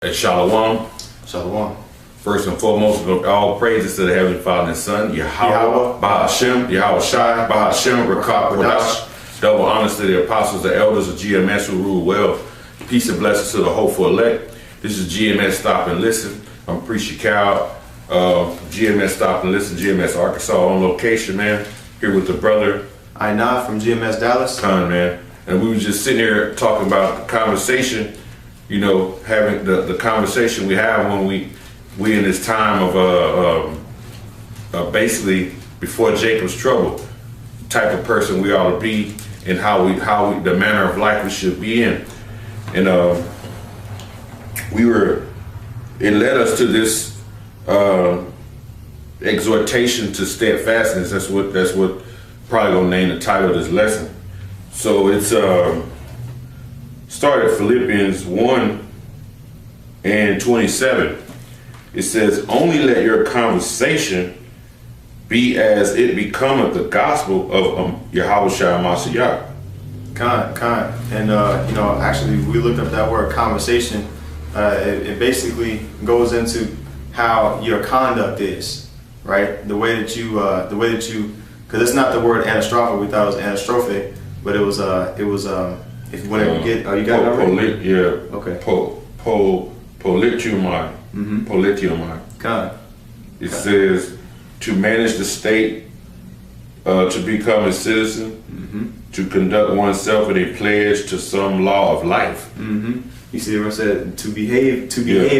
And Shalom. Shalom. First and foremost, all praises to the Heavenly Father and Son, Yahweh, Bahashem, Yahweh Shai, Bahashem, Rakah, Kodash. Double honors to the apostles, the elders of GMS who rule well. Peace and blessings to the hopeful elect. This is GMS Stop and Listen. I'm Preacher Cal, GMS Stop and Listen, GMS Arkansas on location, man. Here with the brother. I not from GMS Dallas. Con, man. And we were just sitting here talking about the conversation, you know, having the conversation we have when we in this time of basically before Jacob's trouble, type of person we ought to be, and how we the manner of life we should be in. And it led us to this exhortation to steadfastness. That's what probably gonna name the title of this lesson. So it's started Philippians 1:27. It says, "Only let your conversation be as it becometh the gospel of Yahweh Shai Mashiach." Kind. And you know, actually, we looked up that word conversation. It basically goes into how your conduct is, right? The way that you, because it's not the word anastrophe. We thought it was anastrophe, but it was. If you want to get, you got it already? Yeah. Okay. Politiumai. Politiumai. Kind. It says to manage the state, to become a citizen, to conduct oneself in a pledge to some law of life. You see where it said to behave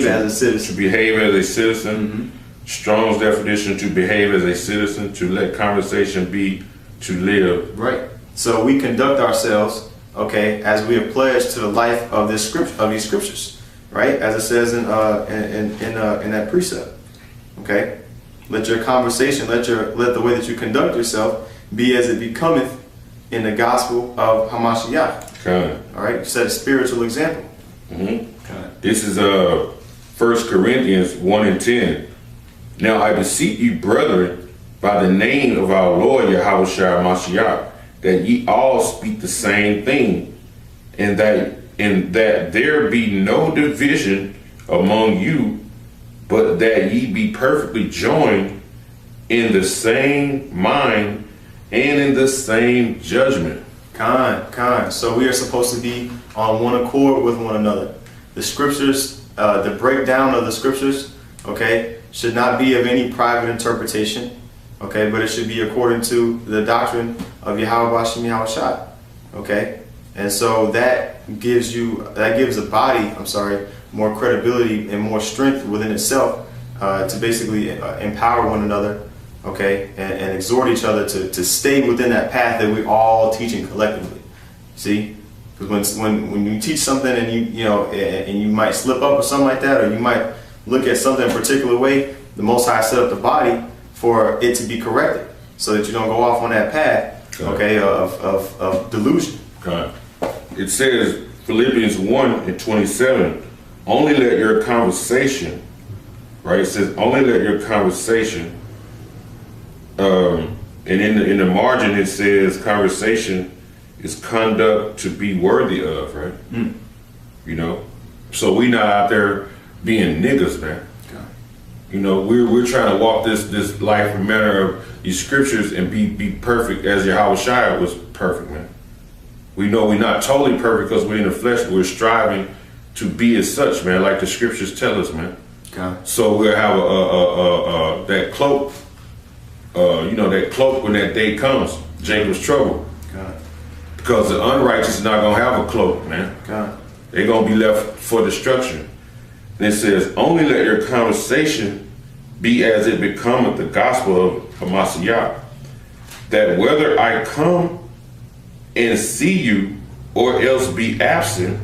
as a citizen. To behave as a citizen. Strong's definition: to behave as a citizen, to let conversation be to live. Right. So we conduct ourselves, okay, as we have pledged to the life of this scripture, of these scriptures, right? As it says in that precept, okay. Let your conversation, let the way that you conduct yourself be as it becometh in the gospel of Hamashiach. Okay. All right. You set a spiritual example. Okay. This is 1 Corinthians 1:10. Now I beseech you, brethren, by the name of our Lord Yahweh Shai Mashiach, that ye all speak the same thing, and that there be no division among you, but that ye be perfectly joined in the same mind and in the same judgment. Kind. So we are supposed to be on one accord with one another. The scriptures, the breakdown of the scriptures, okay, should not be of any private interpretation, okay, but it should be according to the doctrine of Yahweh Bashem Yahweh Shai, okay. And so that gives the body, more credibility and more strength within itself to basically empower one another, okay, and exhort each other to stay within that path that we're all teaching collectively. See, because when you teach something and you might slip up or something like that, or you might look at something in a particular way, the Most High set up the body for it to be corrected, so that you don't go off on that path, okay, of delusion. Okay. It says Philippians 1:27. Only let your conversation, right? It says only let your conversation. And in the margin it says conversation is conduct to be worthy of, right? You know, so we not out there being niggas, man. You know, we're trying to walk this life and manner of these scriptures and be perfect as Yahweh Shai was perfect, man. We know we're not totally perfect because we're in the flesh, but we're striving to be as such, man, like the scriptures tell us, man. Okay. So we'll have that cloak, that cloak when that day comes, Jacob's trouble. Okay. Because the unrighteous is not going to have a cloak, man. Okay. They're going to be left for destruction. And it says, only let your conversation be as it becometh the gospel of Hamashiach, that whether I come and see you or else be absent,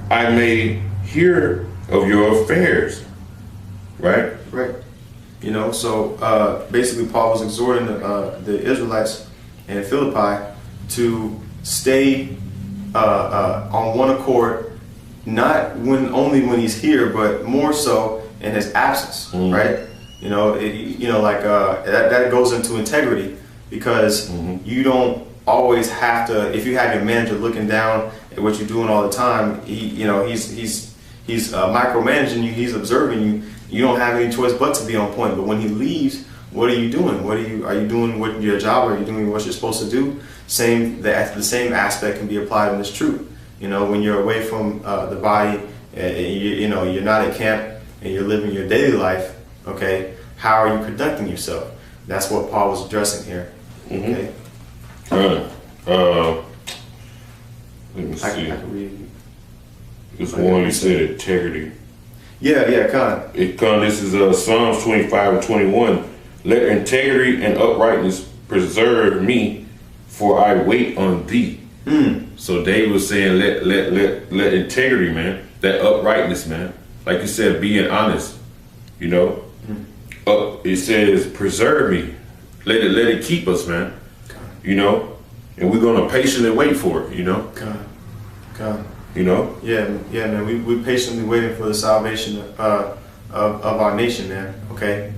I may hear of your affairs. Right? Right. You know, so basically Paul was exhorting the Israelites in Philippi to stay on one accord, not only when he's here, but more so in his absence, right? You know, that goes into integrity, because you don't always have to. If you have your manager looking down at what you're doing all the time, he's he's micromanaging you, he's observing you. You don't have any choice but to be on point. But when he leaves, what are you doing? Are you doing what your job? Are you doing what you're supposed to do? The same aspect can be applied in this truth. You know, when you're away from the body, you're not at camp and you're living your daily life. Okay, how are you conducting yourself? That's what Paul was addressing here. Okay. Let me see. I can read. This one you said integrity. Yeah, This is Psalms 25 and 21. Let integrity and uprightness preserve me, for I wait on thee. So David was saying, let integrity, man, that uprightness, man, like you said, being honest, you know. It says preserve me, let it keep us, man, you know, and we're gonna patiently wait for it, you know. God. You know. Yeah, man. We patiently waiting for the salvation of our nation, man. Okay.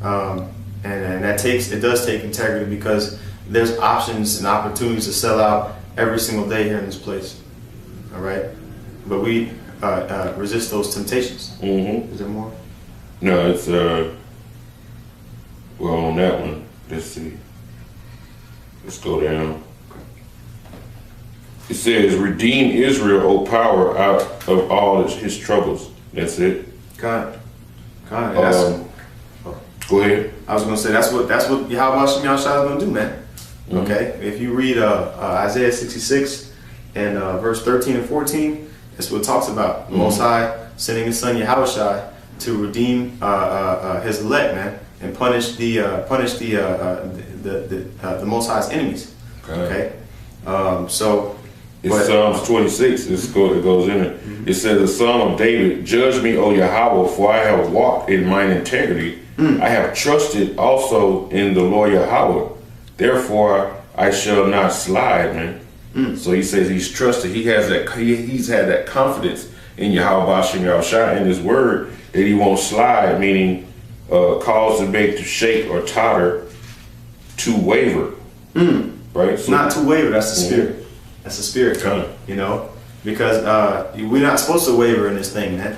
And it does take integrity, because there's options and opportunities to sell out every single day here in this place. All right. But we resist those temptations. Is there more? No, it's well, on that one, let's see. Let's go down. It says, redeem Israel, O power, out of all his troubles. That's it. God. Go ahead. I was going to say, that's what Yahweh Shem Yahshua is going to do, man. Okay? If you read Isaiah 66 and verse 13 and 14, that's what it talks about. The Most High sending his son Yahushua to redeem his elect, man, and punish the Most High's enemies. Okay? So it's Psalms 26. It goes in it. It says, the Psalm of David, judge me, O Yahweh, for I have walked in mine integrity. I have trusted also in the Lord Yahweh. Therefore I shall not slide, man. So he says he's trusted. He has that. He's had that confidence in Yahweh Shem Yahshua in his word that he won't slide, meaning cause the bait to shake or totter, to waver. Right? So, not to waver. That's the spirit. That's the spirit, you know, because we're not supposed to waver in this thing, man.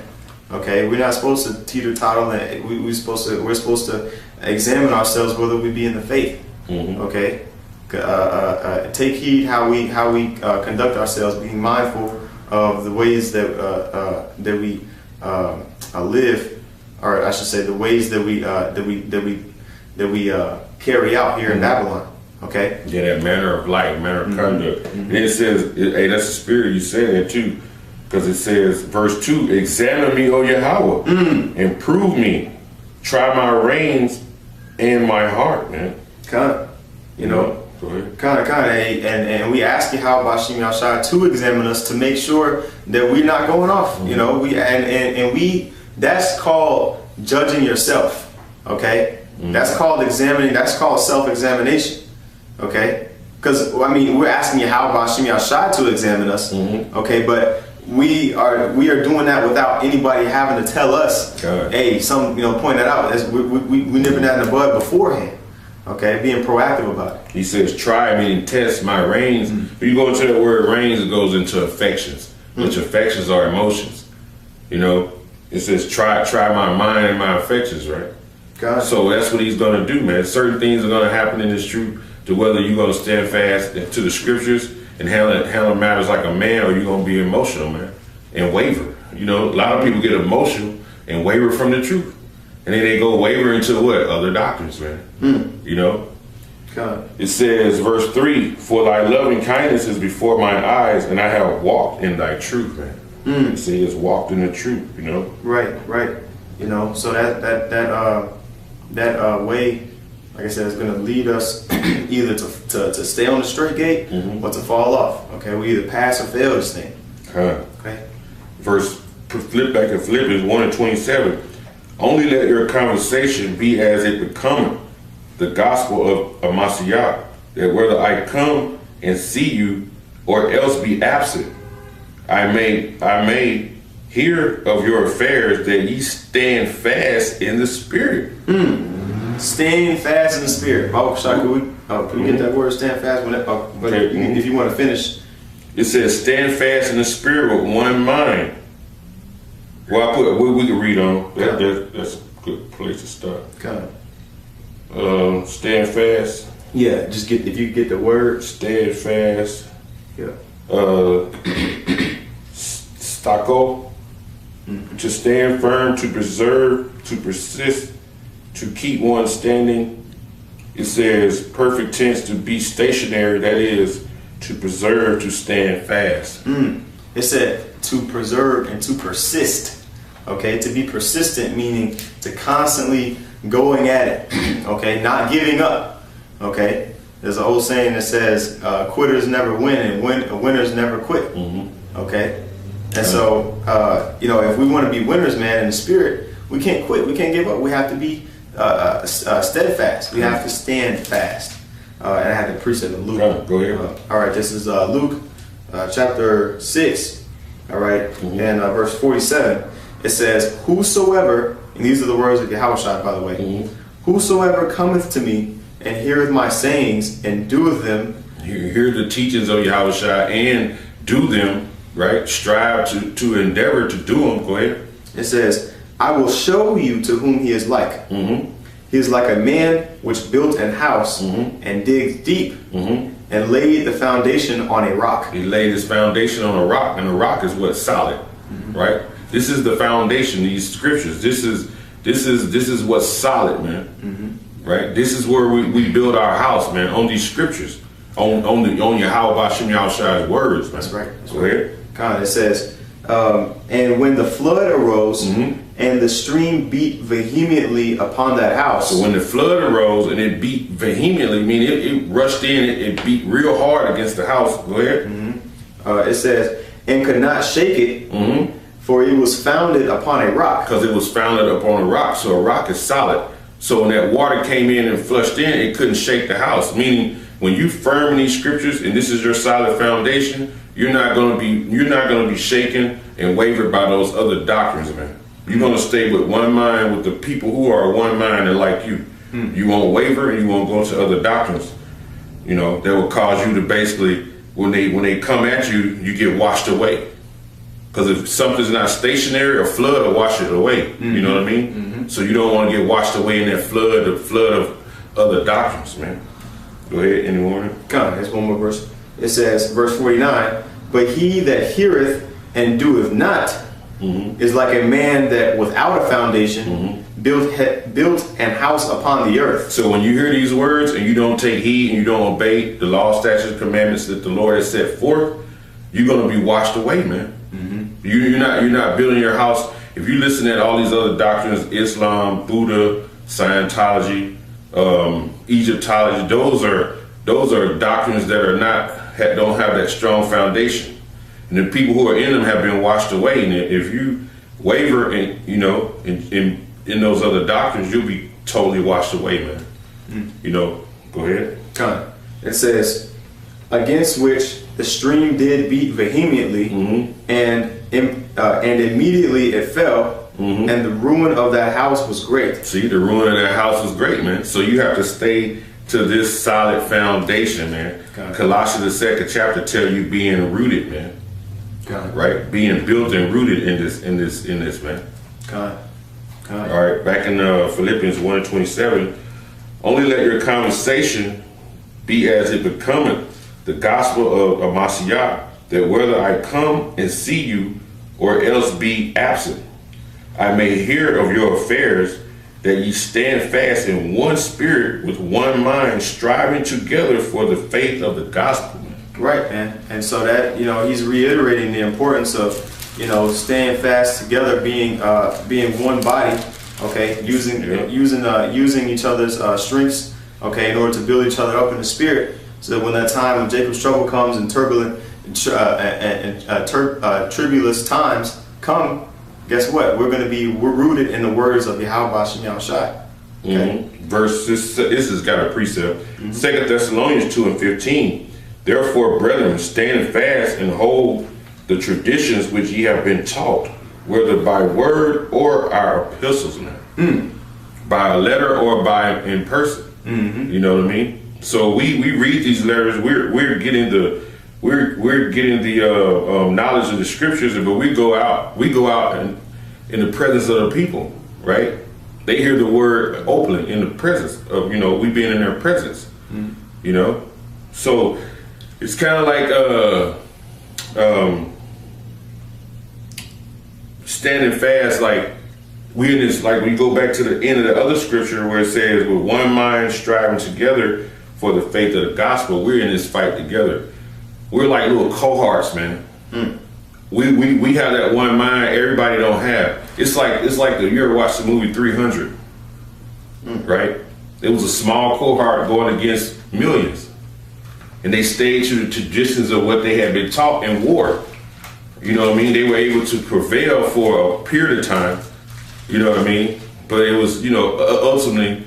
Okay, we're not supposed to teeter-totter. We're supposed to examine ourselves whether we be in the faith. Okay, take heed how we conduct ourselves, being mindful of the ways that we live, or I should say, the ways that we carry out here in Babylon. Okay. Yeah, that manner of life, manner of conduct. And it says, hey, that's the spirit. You said that too, because it says, verse 2, examine me, O Yahweh, and prove me. Try my reins and my heart, man. You know, go ahead. And we ask Yahweh Shem Yahshua to examine us to make sure that we're not going off. You know, that's called judging yourself. Okay, that's called examining. That's called self-examination. Okay, because I mean, we're asking Yahweh Shem Yahshua to examine us. Okay, but we are doing that without anybody having to tell us, hey, point that out. We nipping that in the bud beforehand. Okay, being proactive about it. He says, try me and test my reins. If you go into that word reins, it goes into affections, which affections are emotions. You know, it says, try my mind and my affections, right? So that's what he's going to do, man. Certain things are going to happen in this truth, to whether you're going to stand fast to the scriptures and handle matters like a man, or you're going to be emotional, man, and waver. You know, a lot of people get emotional and waver from the truth. And then they go waver into what? Other doctrines, man. You know? It says, verse 3, for thy loving kindness is before my eyes, and I have walked in thy truth, man. You see, it's walked in the truth, you know? Right. You know, so that way, like I said, is going to lead us either to stay on the straight gate or to fall off. Okay, we either pass or fail this thing. Okay. Flip back to Philippians 1 and 27. Only let your conversation be as it becometh the gospel of Messiah, that whether I come and see you or else be absent, I may hear of your affairs, that ye stand fast in the spirit. Stand fast in the spirit. Can we get that word, stand fast? If you want to finish. It says, stand fast in the spirit with one mind. Well, I put we can read on. That's a good place to start. Kind Stand fast. Yeah, just if you get the word. Steadfast. Yeah. Stako. To stand firm, to preserve, to persist, to keep one standing. It says perfect tense, to be stationary. That is to preserve, to stand fast. It said to preserve and to persist. Okay, to be persistent meaning to constantly going at it. Okay, not giving up. Okay, there's an old saying that says quitters never win and winners never quit. Okay, and so if we want to be winners, man, in the spirit, we can't quit. We can't give up. We have to be steadfast. We have to stand fast. And I had the precept of Luke. Go ahead. All right, this is Luke chapter 6. All right, and verse 47. It says, "Whosoever," and these are the words of Yahushua, by the way, "Whosoever cometh to me and heareth my sayings and doeth them." Hear the teachings of Yahushua and do them. Right, strive to endeavor to do them. Go ahead. It says, "I will show you to whom he is like. He is like a man which built an house and digged deep and laid the foundation on a rock." He laid his foundation on a rock, and the rock is what's solid. Right. This is the foundation. These scriptures. This is what's solid, man. Right. This is where we build our house, man. On these scriptures, on Yahweh Shem Yahushua's words, man. That's right. Go ahead. God, it says, "And when the flood arose and the stream beat vehemently upon that house." So when the flood arose and it beat vehemently, meaning it rushed in, it beat real hard against the house. Go ahead. It says, "And could not shake it, for it was founded upon a rock." Because it was founded upon a rock, so a rock is solid. So when that water came in and flushed in, it couldn't shake the house. Meaning, when you firm in these scriptures and this is your solid foundation, you're not going to be shaken and wavered by those other doctrines, man. You're going to stay with one mind with the people who are one mind and like you. You won't waver and you won't go to other doctrines. That will cause you to basically, when they come at you, you get washed away. Because if something's not stationary, a flood will wash it away. You know what I mean? So you don't want to get washed away in that flood of other doctrines, man. Go ahead, any more? Come on, there's one more verse. It says, verse 49, "But he that heareth and doeth not is like a man that without a foundation built an house upon the earth." So when you hear these words and you don't take heed and you don't obey the law, statutes, commandments that the Lord has set forth, you're going to be washed away, man. You're not building your house. If you listen to all these other doctrines, Islam, Buddha, Scientology, Egyptology, those are doctrines that don't have that strong foundation. And the people who are in them have been washed away. And if you waver in those other doctrines, you'll be totally washed away, man. Go ahead. It says, "Against which the stream did beat vehemently, and immediately it fell, and the ruin of that house was great." See, the ruin of that house was great, man. So you have to stay to this solid foundation, man. Colossians the 2nd chapter tell you being rooted, man. Right, being built and rooted in this, man. All right, back in Philippians 1:27, "Only let your conversation be as it becometh the gospel of Messiah, that whether I come and see you or else be absent, I may hear of your affairs, that ye stand fast in one spirit with one mind, striving together for the faith of the gospel." Right, man. And so that, he's reiterating the importance of, staying fast together, being one body, okay, using each other's strengths, okay, in order to build each other up in the spirit, so that when that time of Jacob's trouble comes and turbulent tribulous times come, guess what? We're rooted in the words of Yahweh Shem Yahushua. Okay? Verse, this has got a precept. 2 Thessalonians 2:15. "Therefore, brethren, stand fast and hold the traditions which ye have been taught, whether by word or our epistles," man. By a letter or in person. You know what I mean? So we read these letters. We're getting the knowledge of the scriptures, but we go out in the presence of the people, right? They hear the word openly in the presence of, we being in their presence, So it's kind of like standing fast, like we in this, like we go back to the end of the other scripture where it says, with one mind striving together for the faith of the gospel, we're in this fight together. We're like little cohorts, man. We have that one mind everybody don't have. It's like you ever watched the movie 300, right? It was a small cohort going against millions, and they stayed to the traditions of what they had been taught in war. You know what I mean? They were able to prevail for a period of time. You know what I mean? But it was, ultimately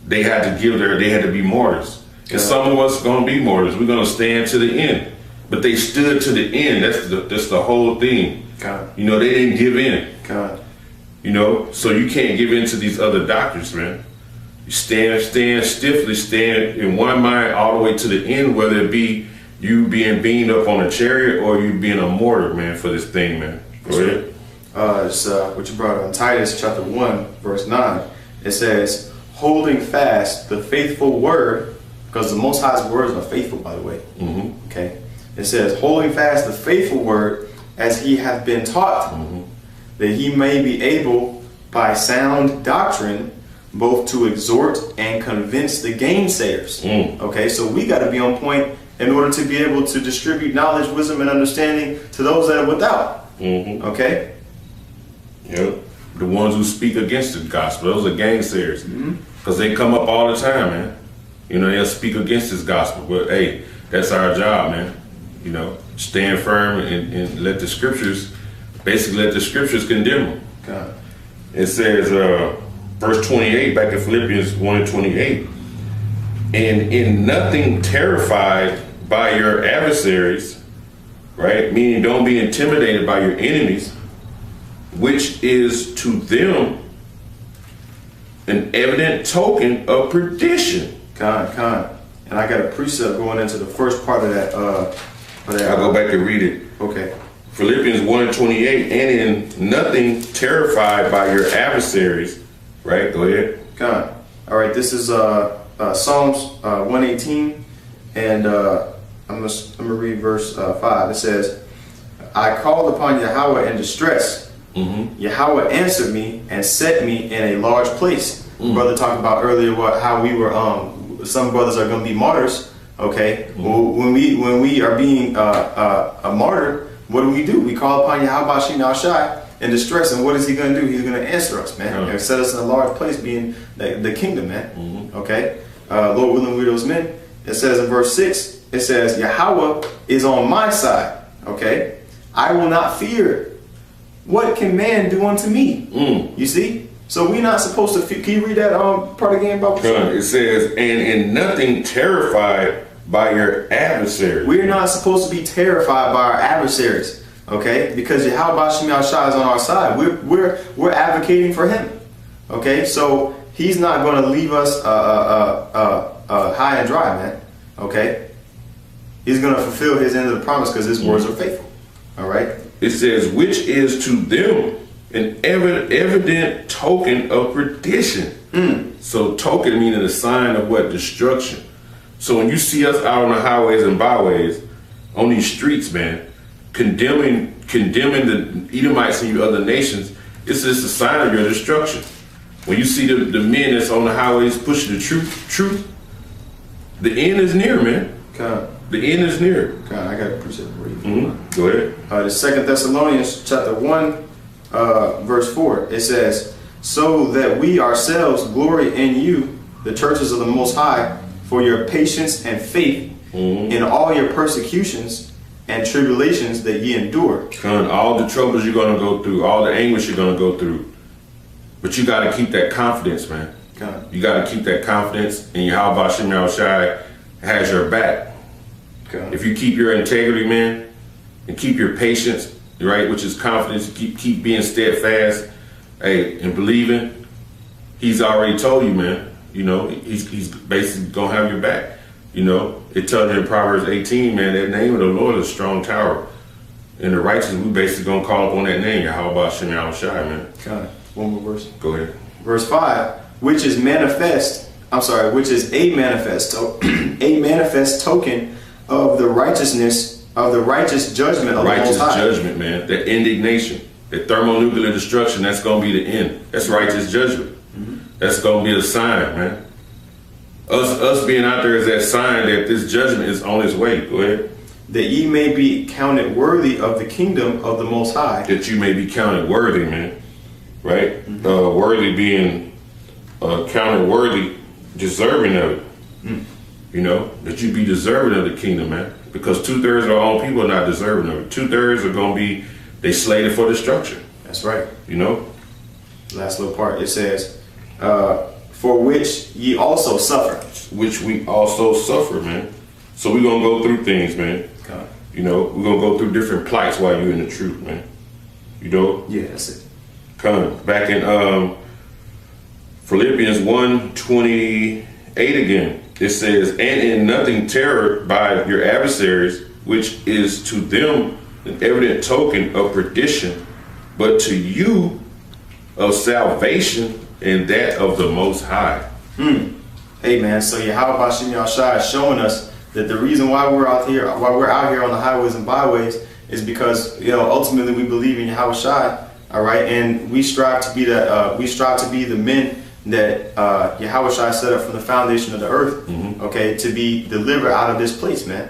they had to be martyrs. And some of us are gonna be martyrs. We're gonna stand to the end. But they stood to the end. That's the whole thing. God. They didn't give in. God. So you can't give in to these other doctors, man. You stand stiffly, stand in one mind all the way to the end, whether it be you being beamed up on a chariot or you being a martyr, man, for this thing, man. Go ahead. It's what you brought on Titus chapter 1, verse 9. It says, holding fast the faithful word, because the Most High's words are faithful, by the way. Mm-hmm. Okay. It says, holding fast the faithful word as he hath been taught, that he may be able by sound doctrine both to exhort and convince the gainsayers. Okay, so we got to be on point in order to be able to distribute knowledge, wisdom, and understanding to those that are without. Okay? Yep. The ones who speak against the gospel, those are gainsayers. Because they come up all the time, man. They'll speak against this gospel. But hey, that's our job, man. Stand firm and let the scriptures condemn them. God. It says, verse 28, back in Philippians 1 and 28, and in nothing terrified by your adversaries, right? Meaning don't be intimidated by your enemies, which is to them an evident token of perdition. God. And I got a precept going into the first part of that. I'll go back and read it. Okay. Philippians 1 and 28, and in nothing terrified by your adversaries, right? Go ahead. God. All right, this is Psalms 118, and I'm gonna read verse 5. It says, I called upon Yahweh in distress. Yahweh answered me and set me in a large place. Brother talked about earlier how we were some brothers are going to be martyrs. Okay, well, when we are being a martyr, what do? We call upon Yahweh Shai Shai in distress, and what is he going to do? He's going to answer us, man, and set us in a large place, being the kingdom, man. Okay, Lord willing, we those men. It says in verse 6, it says, Yahweh is on my side. Okay, I will not fear. What can man do unto me? You see? So we're not supposed to fear. Can you read that part again, Bible? It says, and in nothing terrified by your adversary. We're not supposed to be terrified by our adversaries, okay? Because Yahweh Shai is on our side. We're advocating for him, okay? So he's not going to leave us high and dry, man, okay? He's going to fulfill his end of the promise because his words are faithful, all right? It says, which is to them an evident token of perdition. So token meaning a sign of what? Destruction. So when you see us out on the highways and byways, on these streets, man, condemning the Edomites and you other nations, it's just a sign of your destruction. When you see the men that's on the highways pushing the truth, the end is near, man. God. The end is near. God, I got a precept for you. Go ahead. The 2 Thessalonians chapter 1, verse 4, it says, so that we ourselves glory in you, the churches of the Most High, for your patience and faith in all your persecutions and tribulations that ye endure. All the troubles you're going to go through, all the anguish you're going to go through. But you got to keep that confidence, man. God. You got to keep that confidence, and Yahweh Shai has your back. God. If you keep your integrity, man, and keep your patience, right, which is confidence, keep being steadfast, hey, and believing, he's already told you, man. He's basically gonna have your back. It tells you in Proverbs 18, man, that name of the Lord is a strong tower. And the righteous, we basically gonna call upon that name, Yahweh Shem Yahushai, man. Okay. One more verse. Go ahead. Verse 5, which is a manifest a manifest token of the righteousness, of the righteous judgment of the Most High. Righteous judgment, man. The indignation, the thermonuclear destruction, that's gonna be the end. That's righteous judgment. That's gonna be a sign, man. Us being out there is that sign that this judgment is on its way. Go ahead. That ye may be counted worthy of the kingdom of the Most High. That you may be counted worthy, man. Right? Worthy being counted worthy, deserving of it. You know, that you be deserving of the kingdom, man. Because 2/3 of our own people are not deserving of it. 2/3 are gonna be, they slated for destruction. That's right. You know? Last little part, it says, for which ye also suffer. Which we also suffer, man. So we're gonna go through things, man. Okay. You know, we're gonna go through different plights while you're in the truth, man. You know? Yeah, that's it. Come back in Philippians 1:28 again. It says, and in nothing terror by your adversaries, which is to them an evident token of perdition, but to you of salvation and that of the Most High. Hey man, so Yahweh Bashem Yahushai is showing us that the reason why we're out here on the highways and byways is because, you know, ultimately we believe in Yahweh Shai, all right, and we strive to be the men that Yahweh Shai set up from the foundation of the earth, okay, to be delivered out of this place, man.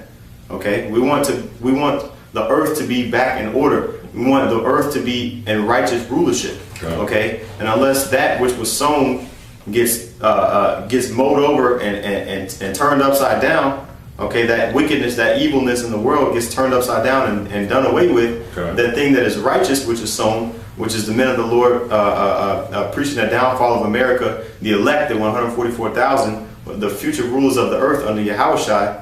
Okay, we want the earth to be back in order. We want the earth to be in righteous rulership. Okay, and unless that which was sown gets mowed over and turned upside down, okay, that wickedness, that evilness in the world gets turned upside down and done away with. That thing that is righteous, which is sown, which is the men of the Lord preaching the downfall of America, the elect, the 144,000, the future rulers of the earth under Yahushai,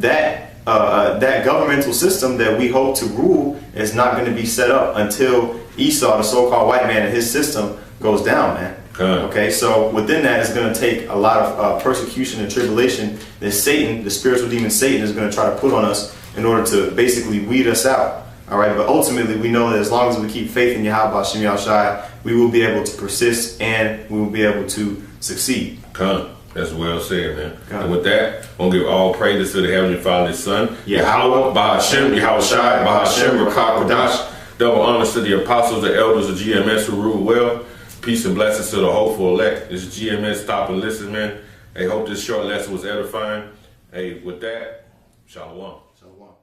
that governmental system that we hope to rule is not going to be set up until Esau, the so-called white man, and his system goes down, man. Okay, so within that is going to take a lot of persecution and tribulation that Satan, the spiritual demon Satan, is going to try to put on us in order to basically weed us out. All right, but ultimately we know that as long as we keep faith in Yahweh Bashem Yahushai, we will be able to persist and we will be able to succeed. That's well said, man. And with that, I'm gonna give all praises to the Heavenly Father and Son. Yahweh Bashem Yahushai Bashem Rakakadosh. Double honors to the apostles, the elders of GMS who rule well. Peace and blessings to the hopeful elect. This is GMS Stop and Listen, man. Hey, hope this short lesson was edifying. Hey, with that, Shalom. Shalom.